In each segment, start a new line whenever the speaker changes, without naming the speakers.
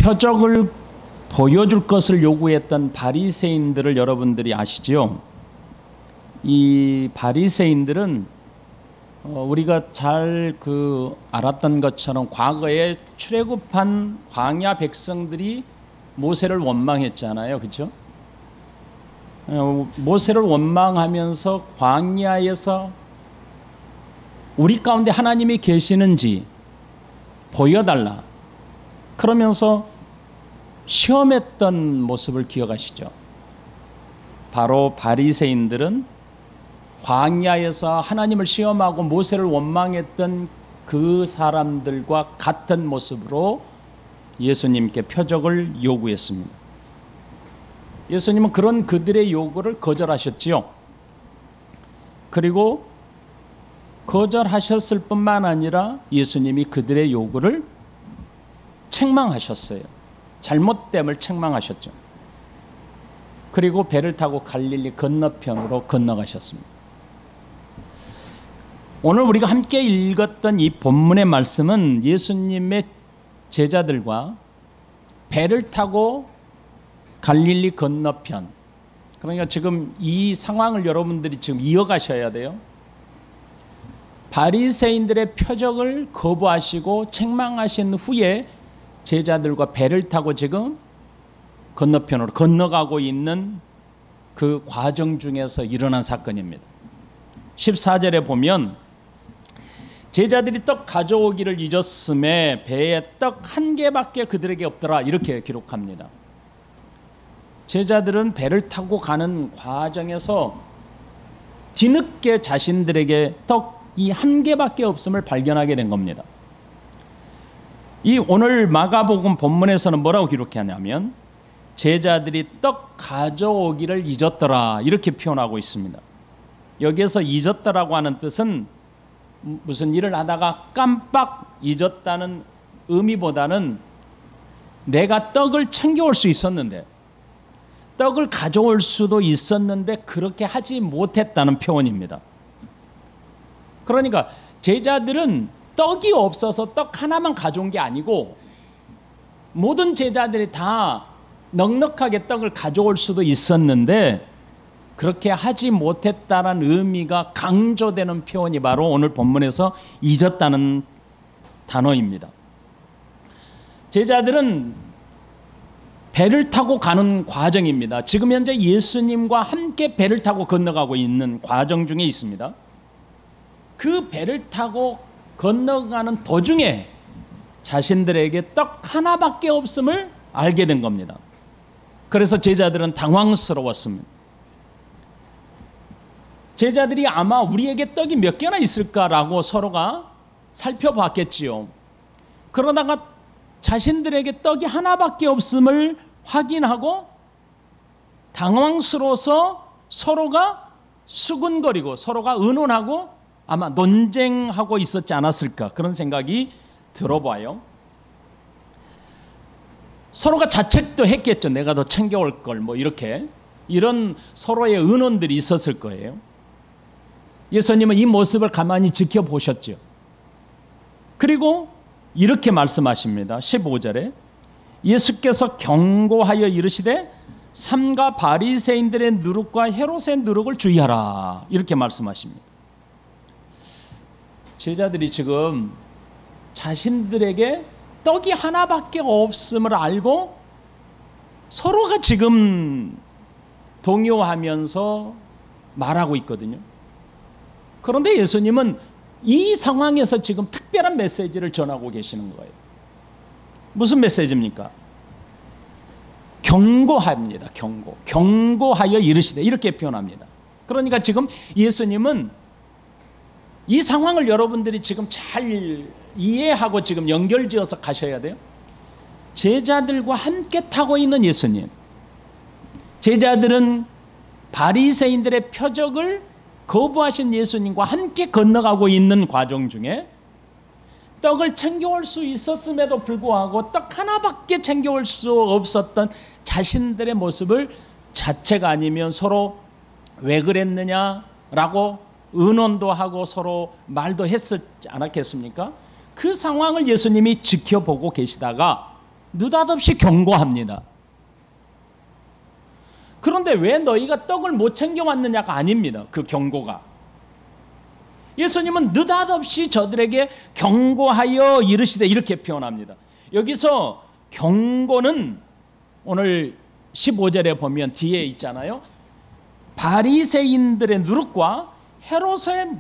표적을 보여줄 것을 요구했던 바리새인들을 여러분들이 아시죠? 이 바리새인들은 우리가 잘 알았던 것처럼 과거에 출애굽한 광야 백성들이 모세를 원망했잖아요, 그렇죠? 모세를 원망하면서 광야에서 우리 가운데 하나님이 계시는지 보여달라, 그러면서 시험했던 모습을 기억하시죠? 바로 바리새인들은 광야에서 하나님을 시험하고 모세를 원망했던 그 사람들과 같은 모습으로 예수님께 표적을 요구했습니다. 예수님은 그런 그들의 요구를 거절하셨지요. 그리고 거절하셨을 뿐만 아니라 예수님이 그들의 요구를 책망하셨어요. 잘못됨을 책망하셨죠. 그리고 배를 타고 갈릴리 건너편으로 건너가셨습니다. 오늘 우리가 함께 읽었던 이 본문의 말씀은 예수님의 제자들과 배를 타고 갈릴리 건너편, 그러니까 지금 이 상황을 여러분들이 지금 이어가셔야 돼요. 바리새인들의 표적을 거부하시고 책망하신 후에 제자들과 배를 타고 지금 건너편으로 건너가고 있는 그 과정 중에서 일어난 사건입니다. 14절에 보면 제자들이 떡 가져오기를 잊었음에 배에 떡 한 개밖에 그들에게 없더라, 이렇게 기록합니다. 제자들은 배를 타고 가는 과정에서 뒤늦게 자신들에게 떡이 한 개밖에 없음을 발견하게 된 겁니다. 이 오늘 마가복음 본문에서는 뭐라고 기록하냐면 제자들이 떡 가져오기를 잊었더라, 이렇게 표현하고 있습니다. 여기에서 잊었다라고 하는 뜻은 무슨 일을 하다가 깜빡 잊었다는 의미보다는 내가 떡을 챙겨올 수 있었는데, 떡을 가져올 수도 있었는데 그렇게 하지 못했다는 표현입니다. 그러니까 제자들은 떡이 없어서 떡 하나만 가져온 게 아니고 모든 제자들이 다 넉넉하게 떡을 가져올 수도 있었는데 그렇게 하지 못했다는 의미가 강조되는 표현이 바로 오늘 본문에서 잊었다는 단어입니다. 제자들은 배를 타고 가는 과정입니다. 지금 현재 예수님과 함께 배를 타고 건너가고 있는 과정 중에 있습니다. 그 배를 타고 건너가는 도중에 자신들에게 떡 하나밖에 없음을 알게 된 겁니다. 그래서 제자들은 당황스러웠습니다. 제자들이 아마 우리에게 떡이 몇 개나 있을까라고 서로가 살펴봤겠지요. 그러다가 자신들에게 떡이 하나밖에 없음을 확인하고 당황스러워서 서로가 수군거리고 서로가 의논하고 아마 논쟁하고 있었지 않았을까, 그런 생각이 들어봐요. 서로가 자책도 했겠죠. 내가 더 챙겨올 걸, 뭐 이렇게 이런 서로의 의논들이 있었을 거예요. 예수님은 이 모습을 가만히 지켜보셨죠. 그리고 이렇게 말씀하십니다. 15절에 예수께서 경고하여 이르시되 삼가 바리새인들의 누룩과 헤롯의 누룩을 주의하라, 이렇게 말씀하십니다. 제자들이 지금 자신들에게 떡이 하나밖에 없음을 알고 서로가 지금 동요하면서 말하고 있거든요. 그런데 예수님은 이 상황에서 지금 특별한 메시지를 전하고 계시는 거예요. 무슨 메시지입니까? 경고합니다. 경고하여 이르시되, 이렇게 표현합니다. 그러니까 지금 예수님은 이 상황을 여러분들이 지금 잘 이해하고 지금 연결지어서 가셔야 돼요. 제자들과 함께 타고 있는 예수님, 제자들은 바리새인들의 표적을 거부하신 예수님과 함께 건너가고 있는 과정 중에 떡을 챙겨올 수 있었음에도 불구하고 떡 하나밖에 챙겨올 수 없었던 자신들의 모습을 자책 아니면 서로 왜 그랬느냐라고 의논도 하고 서로 말도 했었지 않았겠습니까? 그 상황을 예수님이 지켜보고 계시다가 느닷없이 경고합니다. 그런데 왜 너희가 떡을 못 챙겨왔느냐가 아닙니다. 그 경고가. 예수님은 느닷없이 저들에게 경고하여 이르시되 이렇게 표현합니다. 여기서 경고는 오늘 15절에 보면 뒤에 있잖아요. 바리새인들의 누룩과 헤롯의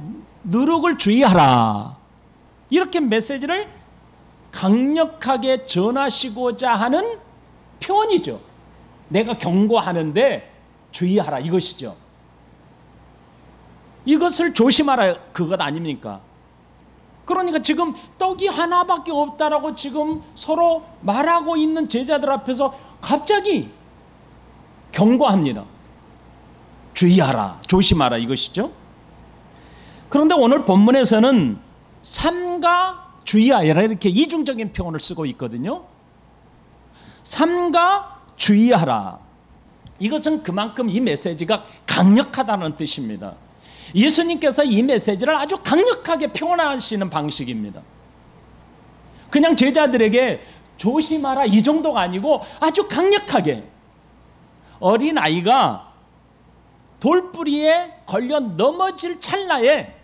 누룩을 주의하라. 이렇게 메시지를 강력하게 전하시고자 하는 표현이죠. 내가 경고하는데 주의하라 이것이죠. 이것을 조심하라 그것 아닙니까? 그러니까 지금 떡이 하나밖에 없다라고 지금 서로 말하고 있는 제자들 앞에서 갑자기 경고합니다. 주의하라, 조심하라 이것이죠. 그런데 오늘 본문에서는 삼가 주의하여라 이렇게 이중적인 표현을 쓰고 있거든요. 삼가 주의하라. 이것은 그만큼 이 메시지가 강력하다는 뜻입니다. 예수님께서 이 메시지를 아주 강력하게 표현하시는 방식입니다. 그냥 제자들에게 조심하라 이 정도가 아니고 아주 강력하게 어린아이가 돌뿌리에 걸려 넘어질 찰나에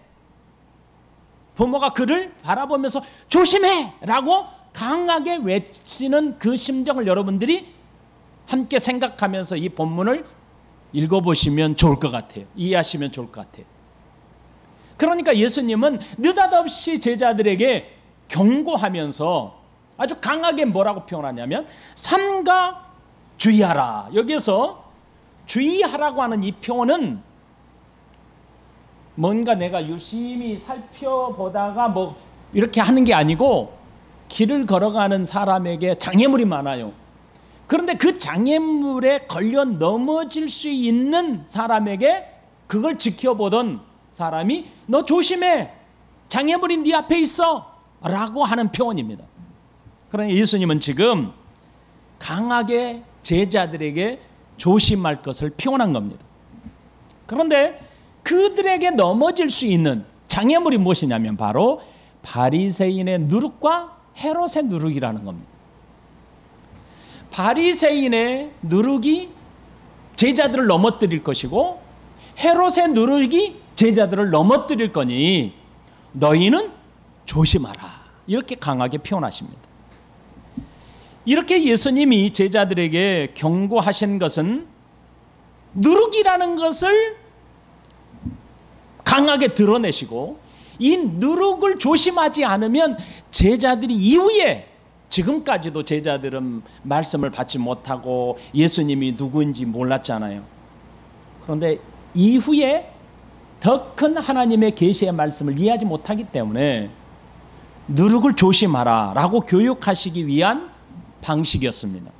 부모가 그를 바라보면서 조심해! 라고 강하게 외치는 그 심정을 여러분들이 함께 생각하면서 이 본문을 읽어보시면 좋을 것 같아요. 이해하시면 좋을 것 같아요. 그러니까 예수님은 느닷없이 제자들에게 경고하면서 아주 강하게 뭐라고 표현하냐면 삼가 주의하라. 여기서 주의하라고 하는 이 표현은 뭔가 내가 유심히 살펴보다가 뭐 이렇게 하는 게 아니고 길을 걸어가는 사람에게 장애물이 많아요. 그런데 그 장애물에 걸려 넘어질 수 있는 사람에게 그걸 지켜보던 사람이 너 조심해, 장애물이 네 앞에 있어 라고 하는 표현입니다. 그러니 예수님은 지금 강하게 제자들에게 조심할 것을 표현한 겁니다. 그런데 그들에게 넘어질 수 있는 장애물이 무엇이냐면 바로 바리새인의 누룩과 헤롯의 누룩이라는 겁니다. 바리새인의 누룩이 제자들을 넘어뜨릴 것이고 헤롯의 누룩이 제자들을 넘어뜨릴 거니 너희는 조심하라. 이렇게 강하게 표현하십니다. 이렇게 예수님이 제자들에게 경고하신 것은 누룩이라는 것을 강하게 드러내시고 이 누룩을 조심하지 않으면 제자들이 이후에 지금까지도 제자들은 말씀을 받지 못하고 예수님이 누구인지 몰랐잖아요. 그런데 이후에 더 큰 하나님의 계시의 말씀을 이해하지 못하기 때문에 누룩을 조심하라 라고 교육하시기 위한 방식이었습니다.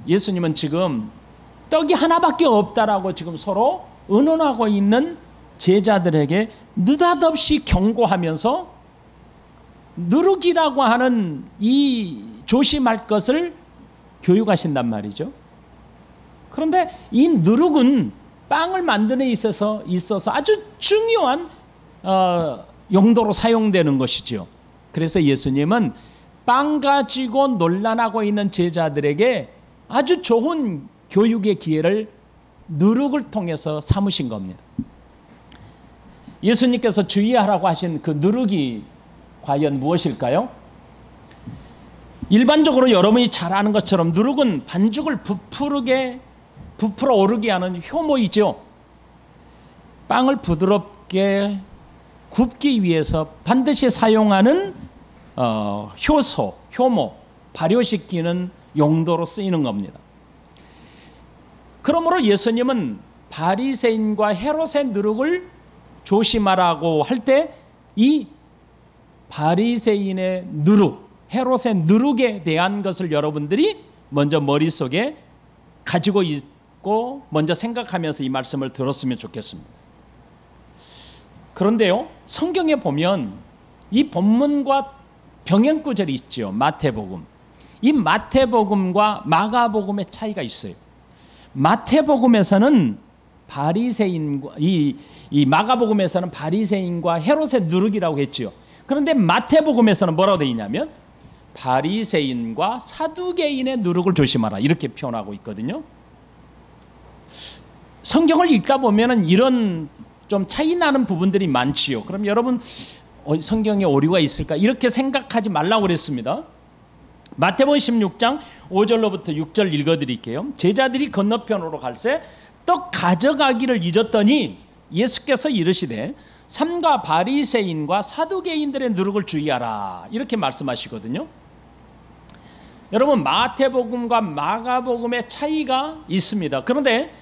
예수님은 지금 떡이 하나밖에 없다라고 지금 서로 의논하고 있는 제자들에게 느닷없이 경고하면서 누룩이라고 하는 이 조심할 것을 교육하신단 말이죠. 그런데 이 누룩은 빵을 만드는 데 있어서 아주 중요한 용도로 사용되는 것이죠. 그래서 예수님은 빵 가지고 논란하고 있는 제자들에게 아주 좋은 교육의 기회를 누룩을 통해서 삼으신 겁니다. 예수님께서 주의하라고 하신 그 누룩이 과연 무엇일까요? 일반적으로 여러분이 잘 아는 것처럼 누룩은 반죽을 부풀어 오르게 하는 효모이죠. 빵을 부드럽게 굽기 위해서 반드시 사용하는 효모, 발효시키는 용도로 쓰이는 겁니다. 그러므로 예수님은 바리새인과 헤롯의 누룩을 조심하라고 할 때 이 바리새인의 누룩, 헤롯의 누룩에 대한 것을 여러분들이 먼저 머릿속에 가지고 있고 먼저 생각하면서 이 말씀을 들었으면 좋겠습니다. 그런데요, 성경에 보면 이 본문과 병행구절이 있죠. 마태복음. 이 마태복음과 마가복음의 차이가 있어요. 마태복음에서는 바리새인과 이 마가복음에서는 바리새인과 헤롯의 누룩이라고 했죠. 그런데 마태복음에서는 뭐라고 되어 있냐면 바리새인과 사두개인의 누룩을 조심하라 이렇게 표현하고 있거든요. 성경을 읽다 보면은 이런 좀 차이 나는 부분들이 많지요. 그럼 여러분 성경에 오류가 있을까 이렇게 생각하지 말라고 그랬습니다. 마태복음 16장 5절로부터 6절 읽어드릴게요. 제자들이 건너편으로 갈새 떡 가져가기를 잊었더니 예수께서 이르시되 삼가 바리새인과 사두개인들의 누룩을 주의하라 이렇게 말씀하시거든요. 여러분 마태복음과 마가복음의 차이가 있습니다. 그런데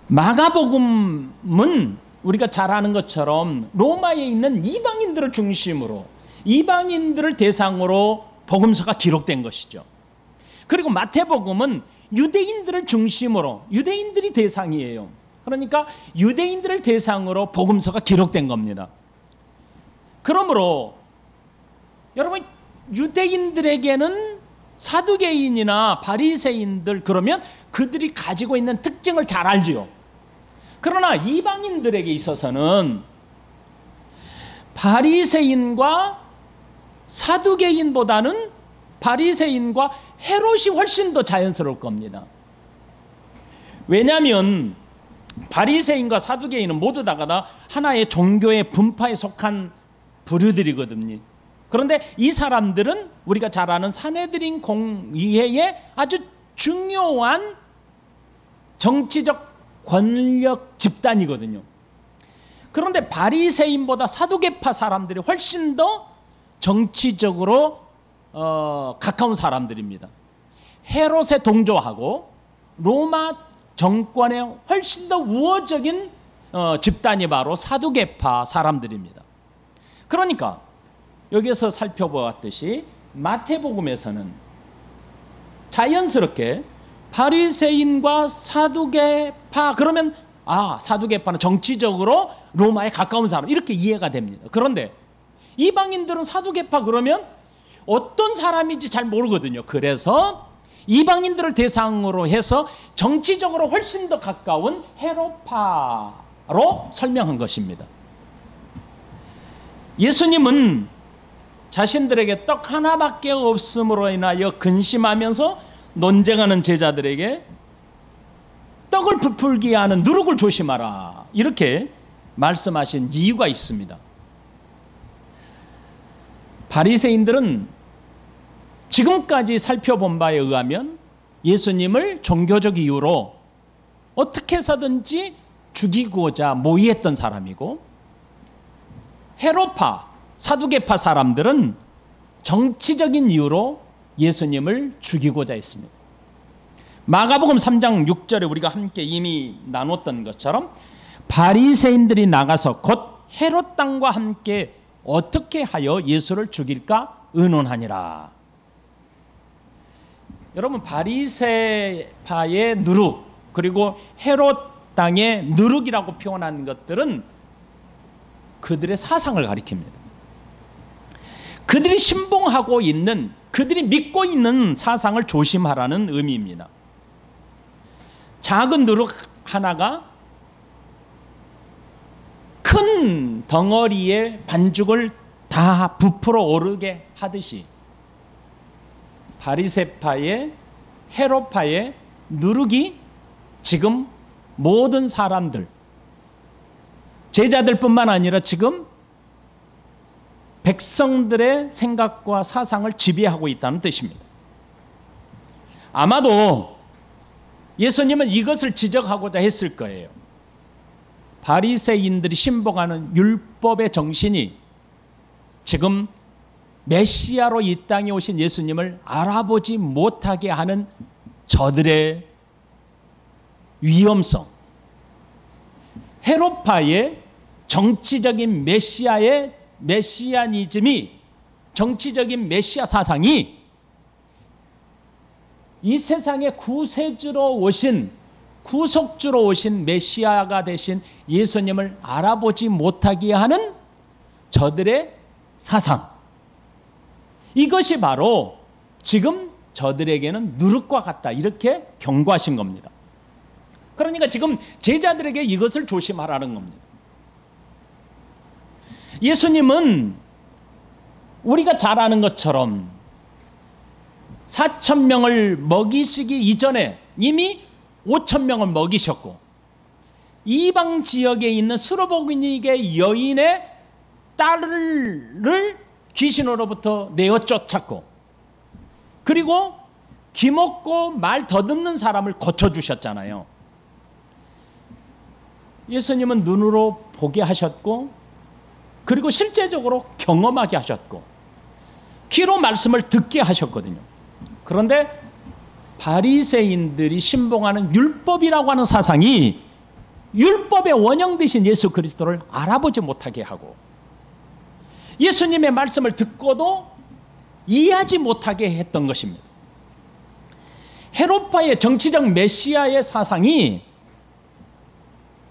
마가복음은 우리가 잘 아는 것처럼 로마에 있는 이방인들을 중심으로 이방인들을 대상으로 복음서가 기록된 것이죠. 그리고 마태복음은 유대인들을 중심으로 유대인들이 대상이에요. 그러니까 유대인들을 대상으로 복음서가 기록된 겁니다. 그러므로 여러분 유대인들에게는 사두개인이나 바리새인들 그러면 그들이 가지고 있는 특징을 잘 알지요. 그러나 이방인들에게 있어서는 바리새인과 사두개인보다는 바리새인과 헤롯이 훨씬 더 자연스러울 겁니다. 왜냐하면 바리새인과 사두개인은 모두 다가 하나의 종교의 분파에 속한 부류들이거든요. 그런데 이 사람들은 우리가 잘 아는 산헤드린 공의회의 아주 중요한 정치적 권력 집단이거든요. 그런데 바리새인보다 사두개파 사람들이 훨씬 더 정치적으로 가까운 사람들입니다. 헤롯에 동조하고 로마 정권의 훨씬 더 우호적인 집단이 바로 사두개파 사람들입니다. 그러니까 여기서 살펴보았듯이 마태복음에서는 자연스럽게 바리새인과 사두개파 그러면 사두개파는 정치적으로 로마에 가까운 사람 이렇게 이해가 됩니다. 그런데 이방인들은 사두개파 그러면 어떤 사람인지 잘 모르거든요. 그래서 이방인들을 대상으로 해서 정치적으로 훨씬 더 가까운 헤롯파로 설명한 것입니다. 예수님은 자신들에게 떡 하나밖에 없음으로 인하여 근심하면서 논쟁하는 제자들에게 떡을 부풀게 하는 누룩을 조심하라 이렇게 말씀하신 이유가 있습니다. 바리새인들은 지금까지 살펴본 바에 의하면 예수님을 종교적 이유로 어떻게 해서든지 죽이고자 모의했던 사람이고 헤롯파, 사두개파 사람들은 정치적인 이유로 예수님을 죽이고자 했습니다. 마가복음 3장 6절에 우리가 함께 이미 나눴던 것처럼 바리새인들이 나가서 곧 헤롯 당과 함께 어떻게 하여 예수를 죽일까 의논하니라. 여러분 바리새파의 누룩 그리고 헤롯 당의 누룩이라고 표현한 것들은 그들의 사상을 가리킵니다. 그들이 신봉하고 있는 그들이 믿고 있는 사상을 조심하라는 의미입니다. 작은 누룩 하나가 큰 덩어리의 반죽을 다 부풀어 오르게 하듯이 바리새파의 헤롯파의 누룩이 지금 모든 사람들 제자들뿐만 아니라 지금 백성들의 생각과 사상을 지배하고 있다는 뜻입니다. 아마도 예수님은 이것을 지적하고자 했을 거예요. 바리새인들이 신봉하는 율법의 정신이 지금 메시아로 이 땅에 오신 예수님을 알아보지 못하게 하는 저들의 위험성, 헤롯파의 정치적인 메시아니즘이 정치적인 메시아 사상이 이 세상의 구세주로 오신 구속주로 오신 메시아가 되신 예수님을 알아보지 못하게 하는 저들의 사상, 이것이 바로 지금 저들에게는 누룩과 같다 이렇게 경고하신 겁니다. 그러니까 지금 제자들에게 이것을 조심하라는 겁니다. 예수님은 우리가 잘 아는 것처럼 4,000명을 먹이시기 이전에 이미 5,000명을 먹이셨고, 이방 지역에 있는 스로보니게 여인의 딸을 귀신으로부터 내어 쫓았고, 그리고 귀먹고 말 더듬는 사람을 고쳐주셨잖아요. 예수님은 눈으로 보게 하셨고, 그리고 실제적으로 경험하게 하셨고, 귀로 말씀을 듣게 하셨거든요. 그런데 바리새인들이 신봉하는 율법이라고 하는 사상이 율법의 원형 되신 예수 그리스도를 알아보지 못하게 하고, 예수님의 말씀을 듣고도 이해하지 못하게 했던 것입니다. 헤롯파의 정치적 메시아의 사상이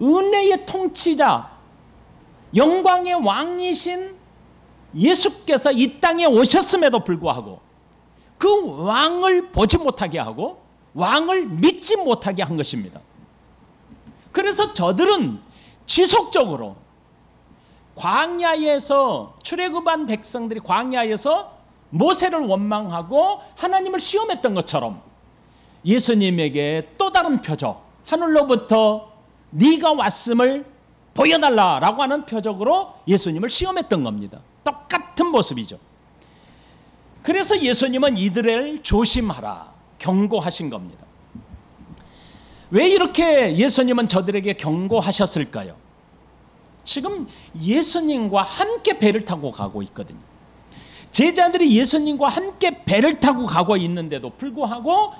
은혜의 통치자, 영광의 왕이신 예수께서 이 땅에 오셨음에도 불구하고 그 왕을 보지 못하게 하고 왕을 믿지 못하게 한 것입니다. 그래서 저들은 지속적으로 광야에서, 출애굽한 백성들이 광야에서 모세를 원망하고 하나님을 시험했던 것처럼 예수님에게 또 다른 표적, 하늘로부터 네가 왔음을 보여달라라고 하는 표적으로 예수님을 시험했던 겁니다. 똑같은 모습이죠. 그래서 예수님은 이들을 조심하라 경고하신 겁니다. 왜 이렇게 예수님은 저들에게 경고하셨을까요? 지금 예수님과 함께 배를 타고 가고 있거든요. 제자들이 예수님과 함께 배를 타고 가고 있는데도 불구하고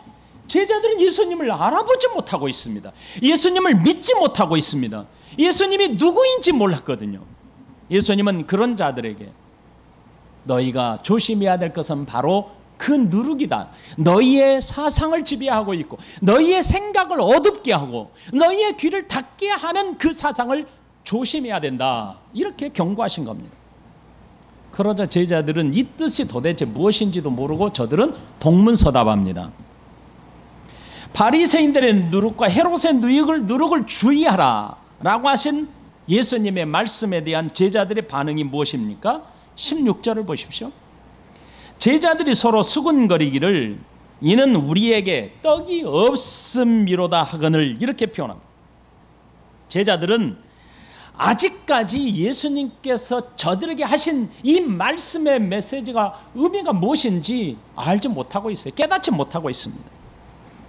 제자들은 예수님을 알아보지 못하고 있습니다. 예수님을 믿지 못하고 있습니다. 예수님이 누구인지 몰랐거든요. 예수님은 그런 자들에게 너희가 조심해야 될 것은 바로 그 누룩이다. 너희의 사상을 지배하고 있고 너희의 생각을 어둡게 하고 너희의 귀를 닫게 하는 그 사상을 조심해야 된다. 이렇게 경고하신 겁니다. 그러자 제자들은 이 뜻이 도대체 무엇인지도 모르고 저들은 동문서답합니다. 바리새인들의 누룩과 헤롯의 누룩을 주의하라 라고 하신 예수님의 말씀에 대한 제자들의 반응이 무엇입니까? 16절을 보십시오. 제자들이 서로 수군거리기를 이는 우리에게 떡이 없음이로다 하거늘 이렇게 표현합니다. 제자들은 아직까지 예수님께서 저들에게 하신 이 말씀의 메시지가 의미가 무엇인지 알지 못하고 있어요. 깨닫지 못하고 있습니다.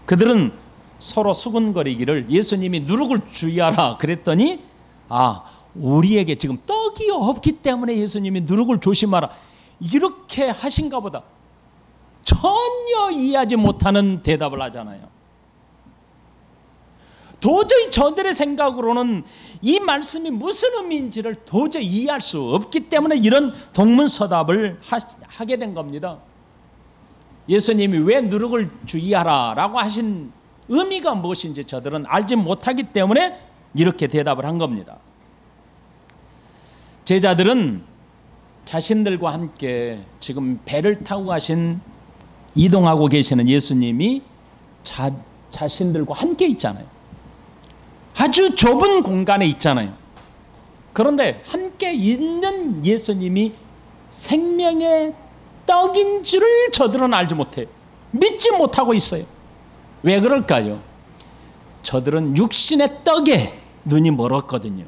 그들은 서로 수군거리기를 예수님이 누룩을 주의하라 그랬더니 우리에게 지금 떡이 없기 때문에 예수님이 누룩을 조심하라 이렇게 하신가 보다. 전혀 이해하지 못하는 대답을 하잖아요. 도저히 저들의 생각으로는 이 말씀이 무슨 의미인지를 도저히 이해할 수 없기 때문에 이런 동문서답을 하게 된 겁니다. 예수님이 왜 누룩을 주의하라 라고 하신 의미가 무엇인지 저들은 알지 못하기 때문에 이렇게 대답을 한 겁니다. 제자들은 자신들과 함께 지금 배를 타고 이동하고 계시는 예수님이 자신들과 함께 있잖아요. 아주 좁은 공간에 있잖아요. 그런데 함께 있는 예수님이 생명의 떡인 줄을 저들은 알지 못해요. 믿지 못하고 있어요. 왜 그럴까요? 저들은 육신의 떡에 눈이 멀었거든요.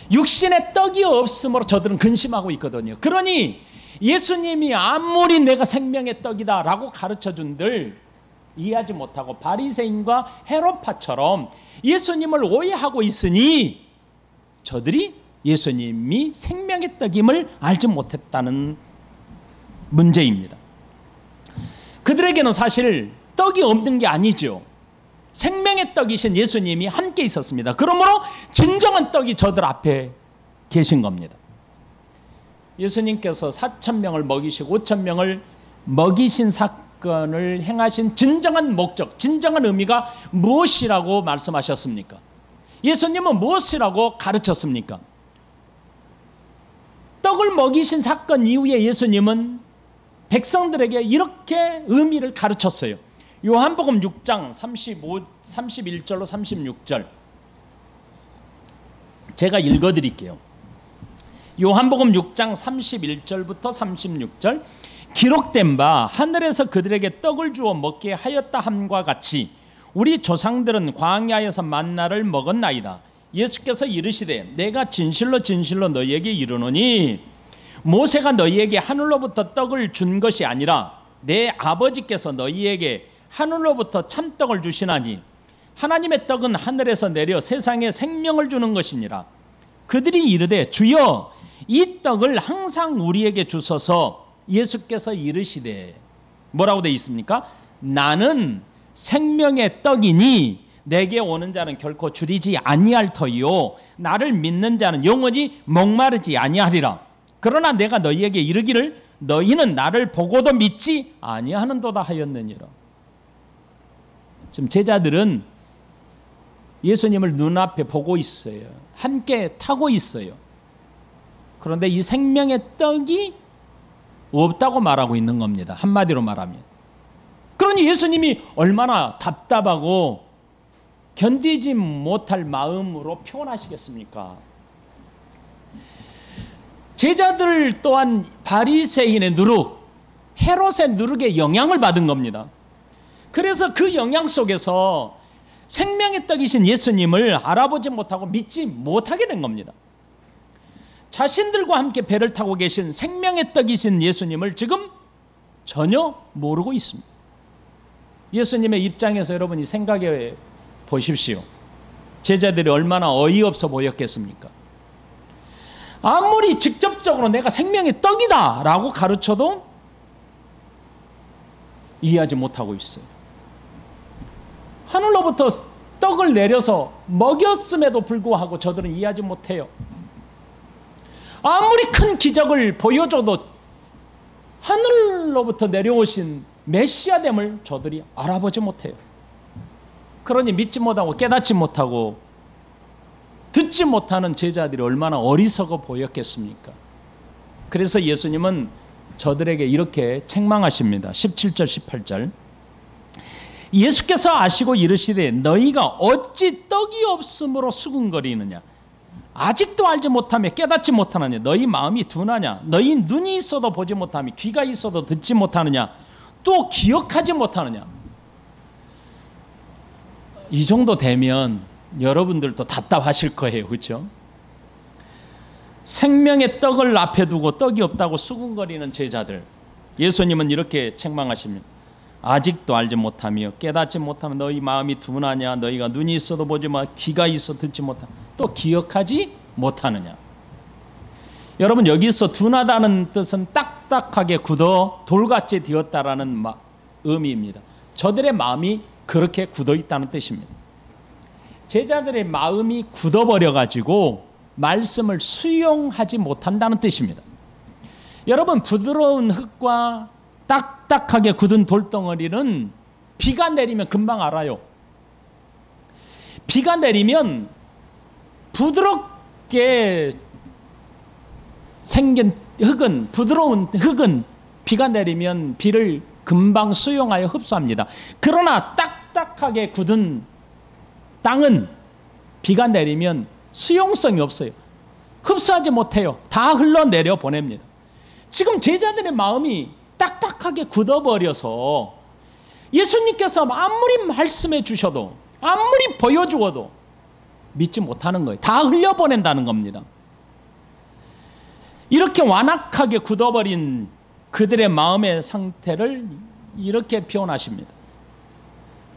육신의 떡이 없으므로 저들은 근심하고 있거든요. 그러니 예수님이 아무리 내가 생명의 떡이다 라고 가르쳐준들 이해하지 못하고 바리새인과 헤롯파처럼 예수님을 오해하고 있으니 저들이 예수님이 생명의 떡임을 알지 못했다는 문제입니다. 그들에게는 사실 떡이 없는 게 아니죠. 생명의 떡이신 예수님이 함께 있었습니다. 그러므로 진정한 떡이 저들 앞에 계신 겁니다. 예수님께서 4,000명을 먹이시고 5,000명을 먹이신 사건을 행하신 진정한 목적, 진정한 의미가 무엇이라고 말씀하셨습니까? 예수님은 무엇이라고 가르쳤습니까? 떡을 먹이신 사건 이후에 예수님은 백성들에게 이렇게 의미를 가르쳤어요. 요한복음 6장 31절로 36절 제가 읽어드릴게요. 요한복음 6장 31절부터 36절 기록된 바 하늘에서 그들에게 떡을 주어 먹게 하였다 함과 같이 우리 조상들은 광야에서 만나를 먹었나이다. 예수께서 이르시되 내가 진실로 진실로 너희에게 이르노니 모세가 너희에게 하늘로부터 떡을 준 것이 아니라 내 아버지께서 너희에게 하늘로부터 참떡을 주시나니 하나님의 떡은 하늘에서 내려 세상에 생명을 주는 것이니라. 그들이 이르되 주여 이 떡을 항상 우리에게 주소서. 예수께서 이르시되 뭐라고 되어 있습니까? 나는 생명의 떡이니 내게 오는 자는 결코 줄이지 아니할 터이요 나를 믿는 자는 영원히 목마르지 아니하리라. 그러나 내가 너희에게 이르기를 너희는 나를 보고도 믿지 아니하는도다 하였느니라. 지금 제자들은 예수님을 눈앞에 보고 있어요. 함께 타고 있어요. 그런데 이 생명의 떡이 없다고 말하고 있는 겁니다. 한마디로 말하면. 그러니 예수님이 얼마나 답답하고 견디지 못할 마음으로 표현하시겠습니까? 제자들 또한 바리새인의 누룩, 헤롯의 누룩에 영향을 받은 겁니다. 그래서 그 영향 속에서 생명의 떡이신 예수님을 알아보지 못하고 믿지 못하게 된 겁니다. 자신들과 함께 배를 타고 계신 생명의 떡이신 예수님을 지금 전혀 모르고 있습니다. 예수님의 입장에서 여러분이 생각해 보십시오. 제자들이 얼마나 어이없어 보였겠습니까? 아무리 직접적으로 내가 생명의 떡이다 라고 가르쳐도 이해하지 못하고 있어요. 하늘로부터 떡을 내려서 먹였음에도 불구하고 저들은 이해하지 못해요. 아무리 큰 기적을 보여줘도 하늘로부터 내려오신 메시아됨을 저들이 알아보지 못해요. 그러니 믿지 못하고 깨닫지 못하고 듣지 못하는 제자들이 얼마나 어리석어 보였겠습니까? 그래서 예수님은 저들에게 이렇게 책망하십니다. 17절 18절 예수께서 아시고 이르시되 너희가 어찌 떡이 없으므로 수군거리느냐. 아직도 알지 못하며 깨닫지 못하느냐. 너희 마음이 둔하냐. 너희 눈이 있어도 보지 못하며 귀가 있어도 듣지 못하느냐. 또 기억하지 못하느냐. 이 정도 되면 여러분들도 답답하실 거예요. 그렇죠? 생명의 떡을 앞에 두고 떡이 없다고 수군거리는 제자들, 예수님은 이렇게 책망하십니다. 아직도 알지 못하며 깨닫지 못하며 너희 마음이 둔하냐. 너희가 눈이 있어도 보지 마 귀가 있어 듣지 못하며 또 기억하지 못하느냐. 여러분 여기서 둔하다는 뜻은 딱딱하게 굳어 돌같이 되었다라는 의미입니다. 저들의 마음이 그렇게 굳어 있다는 뜻입니다. 제자들의 마음이 굳어버려 가지고 말씀을 수용하지 못한다는 뜻입니다. 여러분 부드러운 흙과 딱딱하게 굳은 돌덩어리는 비가 내리면 금방 알아요. 비가 내리면 부드럽게 생긴 흙은, 부드러운 흙은 비가 내리면 비를 금방 수용하여 흡수합니다. 그러나 딱딱하게 굳은 땅은 비가 내리면 수용성이 없어요. 흡수하지 못해요. 다 흘러내려 보냅니다. 지금 제자들의 마음이 딱딱하게 굳어버려서 예수님께서 아무리 말씀해 주셔도 아무리 보여주어도 믿지 못하는 거예요. 다 흘려보낸다는 겁니다. 이렇게 완악하게 굳어버린 그들의 마음의 상태를 이렇게 표현하십니다.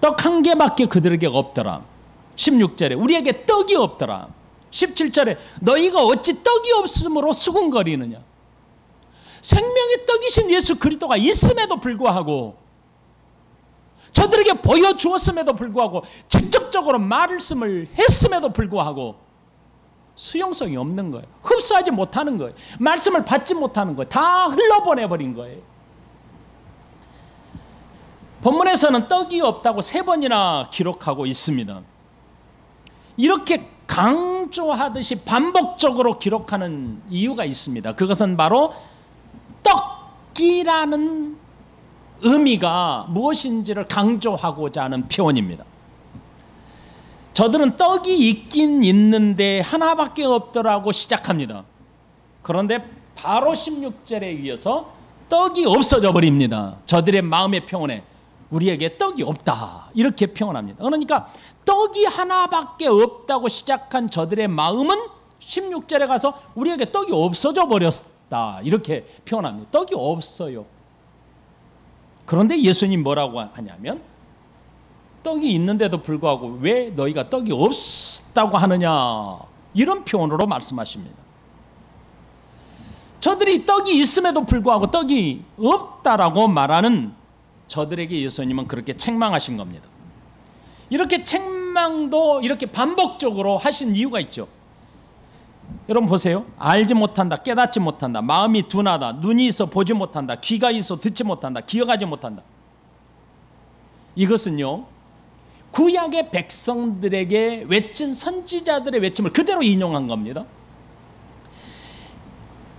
떡 한 개밖에 그들에게 없더라. 16절에 우리에게 떡이 없더라. 17절에 너희가 어찌 떡이 없으므로 수군거리느냐. 생명의 떡이신 예수 그리스도가 있음에도 불구하고 저들에게 보여주었음에도 불구하고 직접적으로 말씀을 했음에도 불구하고 수용성이 없는 거예요. 흡수하지 못하는 거예요. 말씀을 받지 못하는 거예요. 다 흘러보내버린 거예요. 본문에서는 떡이 없다고 3번이나 기록하고 있습니다. 이렇게 강조하듯이 반복적으로 기록하는 이유가 있습니다. 그것은 바로 떡이라는 의미가 무엇인지를 강조하고자 하는 표현입니다. 저들은 떡이 있긴 있는데 하나밖에 없더라고 시작합니다. 그런데 바로 16절에 이어서 떡이 없어져 버립니다. 저들의 마음의 표현에 우리에게 떡이 없다 이렇게 표현합니다. 그러니까 떡이 하나밖에 없다고 시작한 저들의 마음은 16절에 가서 우리에게 떡이 없어져 버렸다 이렇게 표현합니다. 떡이 없어요. 그런데 예수님 뭐라고 하냐면 떡이 있는데도 불구하고 왜 너희가 떡이 없다고 하느냐 이런 표현으로 말씀하십니다. 저들이 떡이 있음에도 불구하고 떡이 없다라고 말하는 저들에게 예수님은 그렇게 책망하신 겁니다. 이렇게 책망도 이렇게 반복적으로 하신 이유가 있죠. 여러분 보세요. 알지 못한다, 깨닫지 못한다, 마음이 둔하다, 눈이 있어 보지 못한다, 귀가 있어 듣지 못한다, 기억하지 못한다. 이것은요 구약의 백성들에게 외친 선지자들의 외침을 그대로 인용한 겁니다.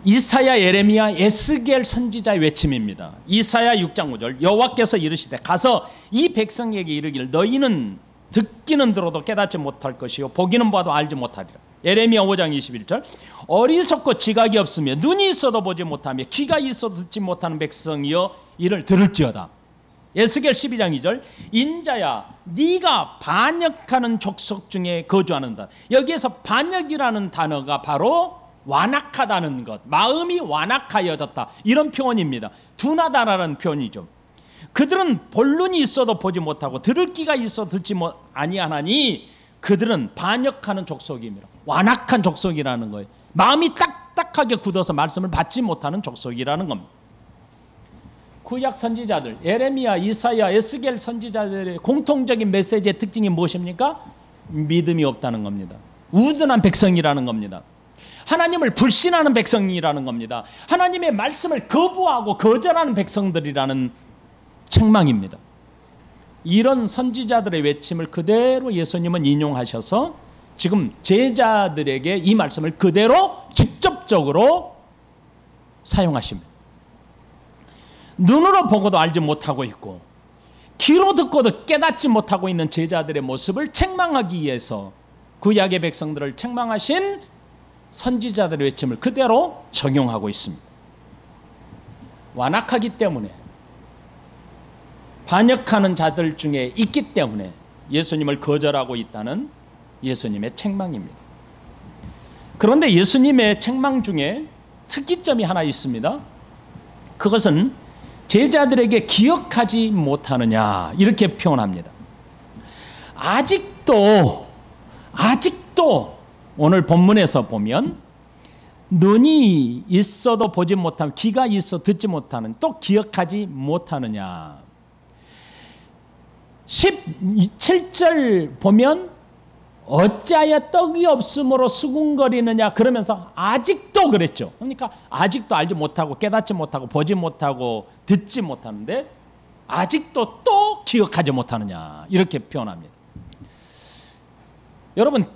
이사야, 예레미야, 에스겔 선지자의 외침입니다. 이사야 6장 5절 여호와께서 이르시되 가서 이 백성에게 이르기를 너희는 듣기는 들어도 깨닫지 못할 것이요 보기는 봐도 알지 못하리라. 예레미야 5장 21절 어리석고 지각이 없으며 눈이 있어도 보지 못하며 귀가 있어도 듣지 못하는 백성이여 이를 들을지어다. 에스겔 12장 2절 인자야 네가 반역하는 족속 중에 거주하는다. 여기에서 반역이라는 단어가 바로 완악하다는 것, 마음이 완악하여졌다 이런 표현입니다. 둔하다라는 표현이죠. 그들은 볼 눈이 있어도 보지 못하고 들을 귀가 있어 듣지 아니하나니 그들은 반역하는 족속입니다. 완악한 족속이라는 거예요. 마음이 딱딱하게 굳어서 말씀을 받지 못하는 족속이라는 겁니다. 구약 선지자들 예레미야, 이사야, 에스겔 선지자들의 공통적인 메시지의 특징이 무엇입니까? 믿음이 없다는 겁니다. 우둔한 백성이라는 겁니다. 하나님을 불신하는 백성이라는 겁니다. 하나님의 말씀을 거부하고 거절하는 백성들이라는 책망입니다. 이런 선지자들의 외침을 그대로 예수님은 인용하셔서 지금 제자들에게 이 말씀을 그대로 직접적으로 사용하십니다. 눈으로 보고도 알지 못하고 있고 귀로 듣고도 깨닫지 못하고 있는 제자들의 모습을 책망하기 위해서 구약의 백성들을 책망하신 선지자들의 외침을 그대로 적용하고 있습니다. 완악하기 때문에 반역하는 자들 중에 있기 때문에 예수님을 거절하고 있다는 예수님의 책망입니다. 그런데 예수님의 책망 중에 특이점이 하나 있습니다. 그것은 제자들에게 기억하지 못하느냐 이렇게 표현합니다. 아직도 오늘 본문에서 보면 눈이 있어도 보지 못하면 귀가 있어 듣지 못하는 또 기억하지 못하느냐. 17절 보면 어찌하여 떡이 없으므로 수군거리느냐 그러면서 아직도 그랬죠. 그러니까 아직도 알지 못하고 깨닫지 못하고 보지 못하고 듣지 못하는데 아직도 또 기억하지 못하느냐 이렇게 표현합니다. 여러분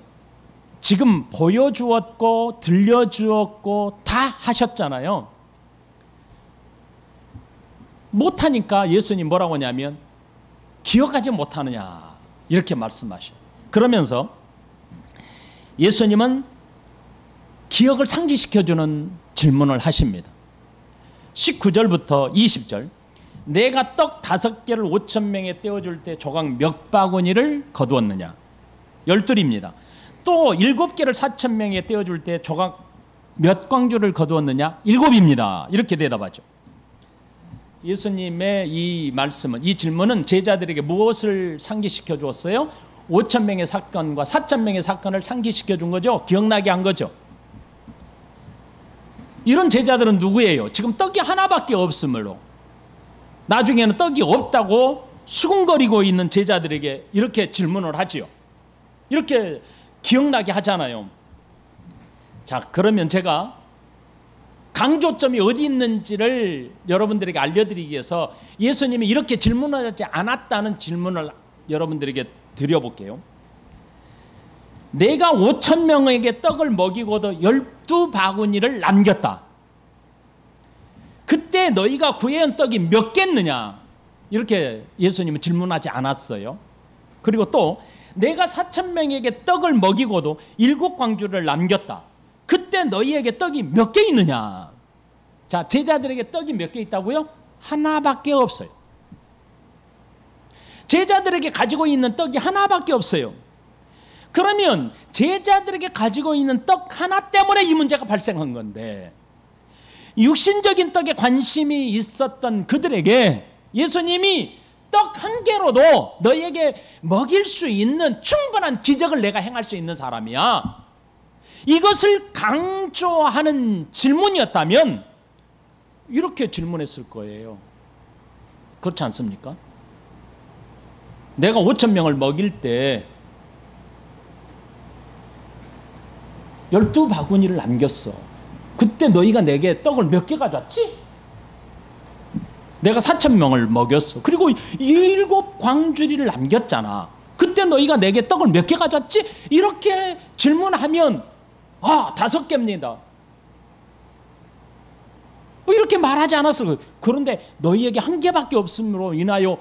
지금 보여주었고 들려주었고 다 하셨잖아요. 못하니까 예수님 뭐라고 하냐면 기억하지 못하느냐 이렇게 말씀하셔요. 그러면서 예수님은 기억을 상기시켜주는 질문을 하십니다. 19절부터 20절 내가 떡 5개를 5,000명에 떼어줄 때 조각 몇 바구니를 거두었느냐 12입니다. 또 7개를 4,000명에 떼어줄 때 조각 몇 광주를 거두었느냐 7입니다. 이렇게 대답하죠. 예수님의 이 말씀은 이 질문은 제자들에게 무엇을 상기시켜 주었어요? 5,000명의 사건과 4,000명의 사건을 상기시켜 준 거죠. 기억나게 한 거죠. 이런 제자들은 누구예요? 지금 떡이 하나밖에 없으므로 나중에는 떡이 없다고 수군거리고 있는 제자들에게 이렇게 질문을 하지요. 이렇게 기억나게 하잖아요. 자, 그러면 제가 강조점이 어디 있는지를 여러분들에게 알려드리기 위해서 예수님이 이렇게 질문하지 않았다는 질문을 여러분들에게 드려볼게요. 내가 5,000명에게 떡을 먹이고도 12바구니를 남겼다. 그때 너희가 구해온 떡이 몇 개였느냐? 이렇게 예수님은 질문하지 않았어요. 그리고 또 내가 4,000명에게 떡을 먹이고도 7광주를 남겼다. 그때 너희에게 떡이 몇 개 있느냐? 자, 제자들에게 떡이 몇 개 있다고요? 하나밖에 없어요. 제자들에게 가지고 있는 떡이 하나밖에 없어요. 그러면 제자들에게 가지고 있는 떡 하나 때문에 이 문제가 발생한 건데, 육신적인 떡에 관심이 있었던 그들에게 예수님이 떡 한 개로도 너희에게 먹일 수 있는 충분한 기적을 내가 행할 수 있는 사람이야, 이것을 강조하는 질문이었다면 이렇게 질문했을 거예요. 그렇지 않습니까? 내가 5,000명을 먹일 때 12바구니를 남겼어. 그때 너희가 내게 떡을 몇 개 가져왔지? 내가 4,000명을 먹였어. 그리고 7 광주리를 남겼잖아. 그때 너희가 내게 떡을 몇 개 가져왔지? 이렇게 질문하면 5개입니다. 이렇게 말하지 않았어. 그런데 너희에게 1개밖에 없음으로 인하여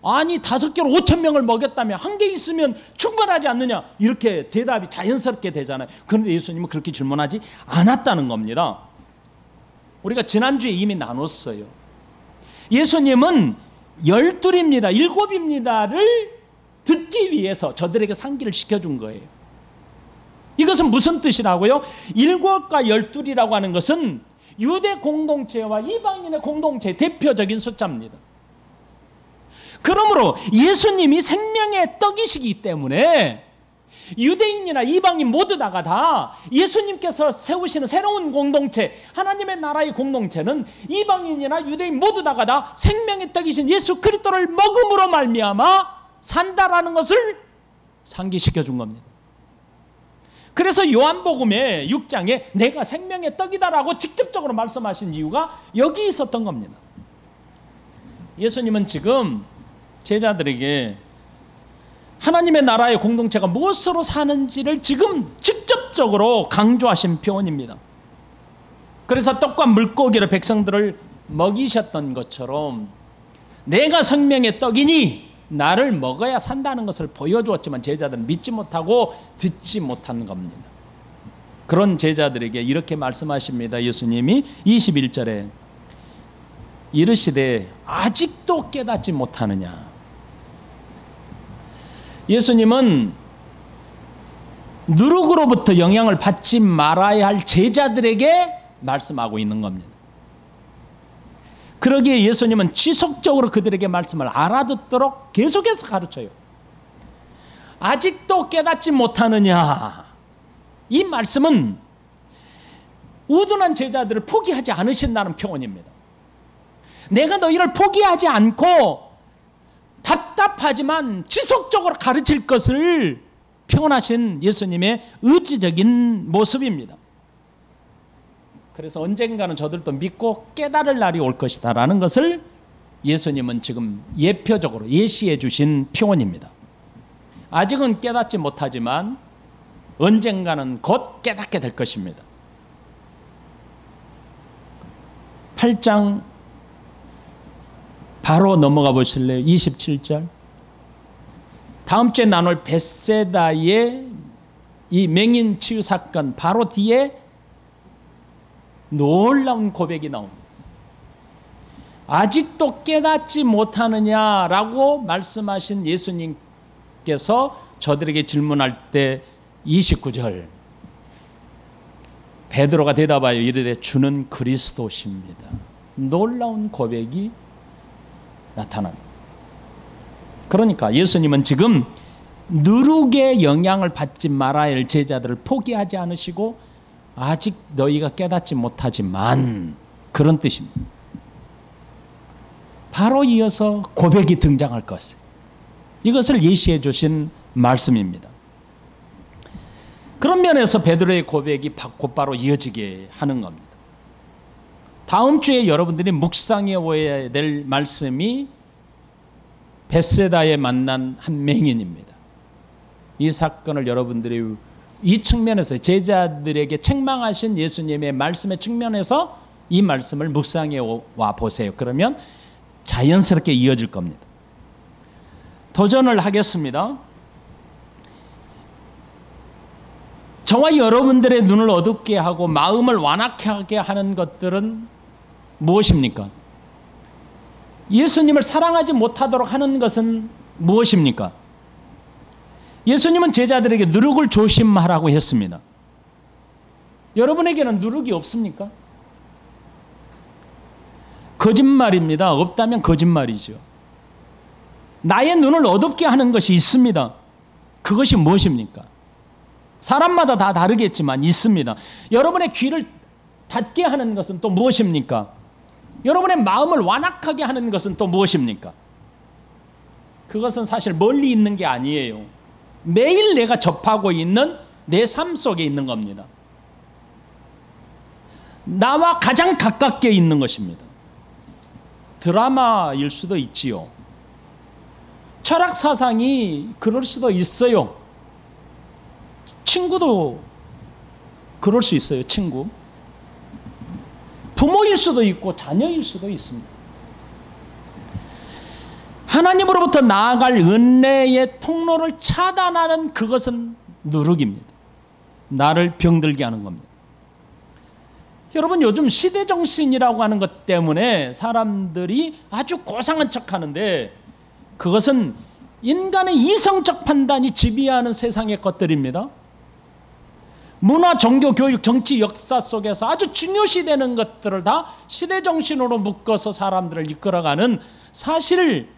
아니 5개로 5,000명을 먹였다며 1개 있으면 충분하지 않느냐, 이렇게 대답이 자연스럽게 되잖아요. 그런데 예수님은 그렇게 질문하지 않았다는 겁니다. 우리가 지난주에 이미 나눴어요. 예수님은 12입니다 7입니다를 듣기 위해서 저들에게 상기를 시켜준 거예요. 이것은 무슨 뜻이라고요? 7과 12이라고 하는 것은 유대 공동체와 이방인의 공동체의 대표적인 숫자입니다. 그러므로 예수님이 생명의 떡이시기 때문에 유대인이나 이방인 모두 다 예수님께서 세우시는 새로운 공동체, 하나님의 나라의 공동체는 이방인이나 유대인 모두 다 생명의 떡이신 예수 그리스도를 먹음으로 말미암아 산다라는 것을 상기시켜 준 겁니다. 그래서 요한복음의 6장에 내가 생명의 떡이다라고 직접적으로 말씀하신 이유가 여기 있었던 겁니다. 예수님은 지금 제자들에게 하나님의 나라의 공동체가 무엇으로 사는지를 지금 직접적으로 강조하신 표현입니다. 그래서 떡과 물고기를 백성들을 먹이셨던 것처럼 내가 생명의 떡이니 나를 먹어야 산다는 것을 보여주었지만 제자들은 믿지 못하고 듣지 못한 겁니다. 그런 제자들에게 이렇게 말씀하십니다. 예수님이 21절에 이르시되 아직도 깨닫지 못하느냐. 예수님은 누룩으로부터 영향을 받지 말아야 할 제자들에게 말씀하고 있는 겁니다. 그러기에 예수님은 지속적으로 그들에게 말씀을 알아듣도록 계속해서 가르쳐요. 아직도 깨닫지 못하느냐. 이 말씀은 우둔한 제자들을 포기하지 않으신다는 표현입니다. 내가 너희를 포기하지 않고 답답하지만 지속적으로 가르칠 것을 표현하신 예수님의 의지적인 모습입니다. 그래서 언젠가는 저들도 믿고 깨달을 날이 올 것이다 라는 것을 예수님은 지금 예표적으로 예시해 주신 표현입니다. 아직은 깨닫지 못하지만 언젠가는 곧 깨닫게 될 것입니다. 8장 바로 넘어가 보실래요? 27절. 다음 주에 나눌 벳세다의 이 맹인 치유 사건 바로 뒤에 놀라운 고백이 나옵니다. 아직도 깨닫지 못하느냐라고 말씀하신 예수님께서 저들에게 질문할 때 29절 베드로가 대답하여 이르되 주는 그리스도십니다. 놀라운 고백이 나타납니다. 그러니까 예수님은 지금 누룩의 영향을 받지 말아야 할 제자들을 포기하지 않으시고 아직 너희가 깨닫지 못하지만 그런 뜻입니다. 바로 이어서 고백이 등장할 것이에요. 이것을 예시해 주신 말씀입니다. 그런 면에서 베드로의 고백이 곧바로 이어지게 하는 겁니다. 다음 주에 여러분들이 묵상해 오야 될 말씀이 벳세다에 만난 한 맹인입니다. 이 사건을 여러분들이 이 측면에서 제자들에게 책망하신 예수님의 말씀의 측면에서 이 말씀을 묵상해 와 보세요. 그러면 자연스럽게 이어질 겁니다. 도전을 하겠습니다. 저와 여러분들의 눈을 어둡게 하고 마음을 완악하게 하는 것들은 무엇입니까? 예수님을 사랑하지 못하도록 하는 것은 무엇입니까? 예수님은 제자들에게 누룩을 조심하라고 했습니다. 여러분에게는 누룩이 없습니까? 거짓말입니다. 없다면 거짓말이죠. 나의 눈을 어둡게 하는 것이 있습니다. 그것이 무엇입니까? 사람마다 다 다르겠지만 있습니다. 여러분의 귀를 닫게 하는 것은 또 무엇입니까? 여러분의 마음을 완악하게 하는 것은 또 무엇입니까? 그것은 사실 멀리 있는 게 아니에요. 매일 내가 접하고 있는 내 삶 속에 있는 겁니다. 나와 가장 가깝게 있는 것입니다. 드라마일 수도 있지요. 철학 사상이 그럴 수도 있어요. 친구도 그럴 수 있어요. 친구. 부모일 수도 있고 자녀일 수도 있습니다. 하나님으로부터 나아갈 은혜의 통로를 차단하는 그것은 누룩입니다. 나를 병들게 하는 겁니다. 여러분, 요즘 시대정신이라고 하는 것 때문에 사람들이 아주 고상한 척하는데 그것은 인간의 이성적 판단이 지배하는 세상의 것들입니다. 문화, 종교, 교육, 정치, 역사 속에서 아주 중요시되는 것들을 다 시대정신으로 묶어서 사람들을 이끌어가는, 사실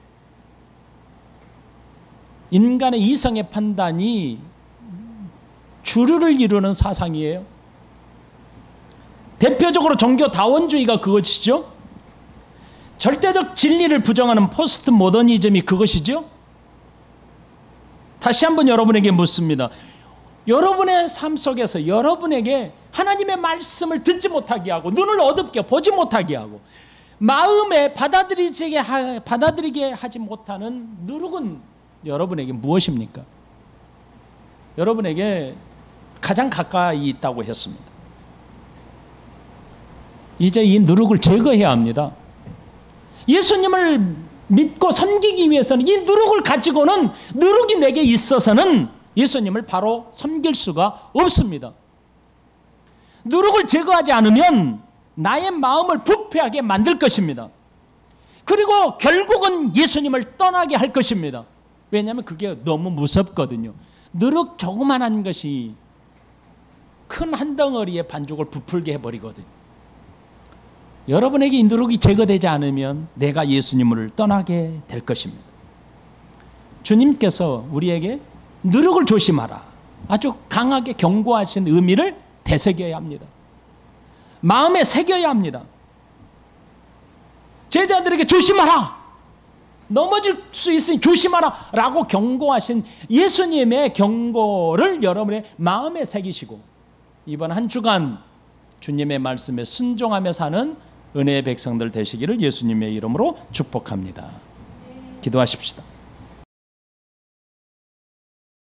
인간의 이성의 판단이 주류를 이루는 사상이에요. 대표적으로 종교 다원주의가 그것이죠. 절대적 진리를 부정하는 포스트 모더니즘이 그것이죠. 다시 한번 여러분에게 묻습니다. 여러분의 삶 속에서 여러분에게 하나님의 말씀을 듣지 못하게 하고 눈을 어둡게 보지 못하게 하고 마음에 받아들이게 하지 못하는 누룩은 여러분에게 무엇입니까? 여러분에게 가장 가까이 있다고 했습니다. 이제 이 누룩을 제거해야 합니다. 예수님을 믿고 섬기기 위해서는 이 누룩을 가지고는, 누룩이 내게 있어서는 예수님을 바로 섬길 수가 없습니다. 누룩을 제거하지 않으면 나의 마음을 부패하게 만들 것입니다. 그리고 결국은 예수님을 떠나게 할 것입니다. 왜냐하면 그게 너무 무섭거든요. 누룩 조그만한 것이 큰 한 덩어리의 반죽을 부풀게 해버리거든요. 여러분에게 이 누룩이 제거되지 않으면 내가 예수님을 떠나게 될 것입니다. 주님께서 우리에게 누룩을 조심하라, 아주 강하게 경고하신 의미를 되새겨야 합니다. 마음에 새겨야 합니다. 제자들에게 조심하라, 넘어질 수 있으니 조심하라 라고 경고하신 예수님의 경고를 여러분의 마음에 새기시고 이번 한 주간 주님의 말씀에 순종하며 사는 은혜의 백성들 되시기를 예수님의 이름으로 축복합니다. 기도하십시다.